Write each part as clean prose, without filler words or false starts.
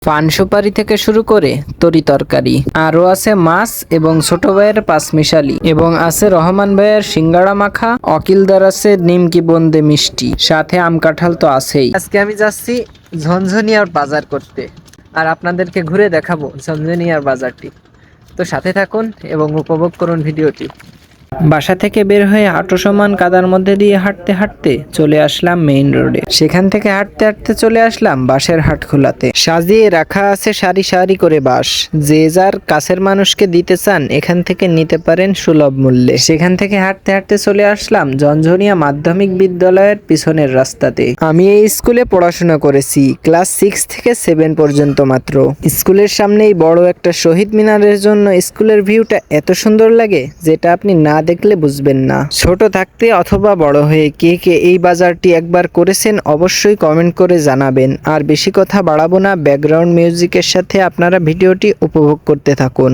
পান সুপারি থেকে শুরু করে তরি তরকারি, আরও আছে মাছ এবং ছোট ভাইয়ের পাঁচমিশালি, এবং আছে রহমান ভাইয়ের সিঙ্গাড়া মাখা, অকিলদার আছে নিমকি বোন্দে মিষ্টি, সাথে আম কাঁঠাল তো আছেই। আজকে আমি যাচ্ছি ঝনঝনিয়ার বাজার করতে, আর আপনাদেরকে ঘুরে দেখাবো ঝনঝনিয়ার বাজারটি। তো সাথে থাকুন এবং উপভোগ করুন ভিডিওটি। বাসা থেকে বের হয়ে হাঁটু সমান কাদার মধ্যে দিয়ে হাঁটতে হাঁটতে চলে আসলাম মেইন রোডে। সেখান থেকে হাঁটতে হাঁটতে চলে আসলাম বাঁশের হাট খোলাতে। সাজিয়ে রাখা আছে সারি সারি করে বাঁশ, যে যার কাছের মানুষকে দিতে চান এখান থেকে নিতে পারেন সুলভ মূল্যে। সেখান থেকে হাঁটতে হাঁটতে চলে আসলাম ঝনঝনিয়া মাধ্যমিক বিদ্যালয়ের পিছনের রাস্তাতে। আমি এই স্কুলে পড়াশোনা করেছি ক্লাস 6 থেকে 7 পর্যন্ত মাত্র। স্কুলের সামনেই বড় একটা শহীদ মিনারের জন্য স্কুলের ভিউটা এত সুন্দর লাগে যেটা আপনি না দেখলে বুঝবেন না। ছোট থাকতে অথবা বড় হয়ে কে কে এই বাজারটি একবার করেছেন অবশ্যই কমেন্ট করে জানাবেন। আর বেশি কথা বাড়াবো না, ব্যাকগ্রাউন্ড মিউজিকের সাথে আপনারা ভিডিওটি উপভোগ করতে থাকুন।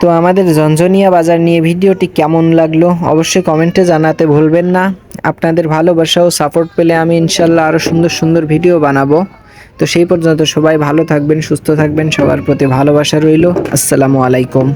তো আমাদের ঝনঝনিয়া বাজার নিয়ে ভিডিওটি কেমন লাগলো অবশ্যই কমেন্টে জানাতে ভুলবেন না। আপনাদের ভালোবাসা ও সাপোর্ট পেলে আমি ইনশাল্লাহ আরও সুন্দর সুন্দর ভিডিও বানাবো। তো সেই পর্যন্ত সবাই ভালো থাকবেন, সুস্থ থাকবেন, সবার প্রতি ভালোবাসা রইল। আসসালামু আলাইকুম।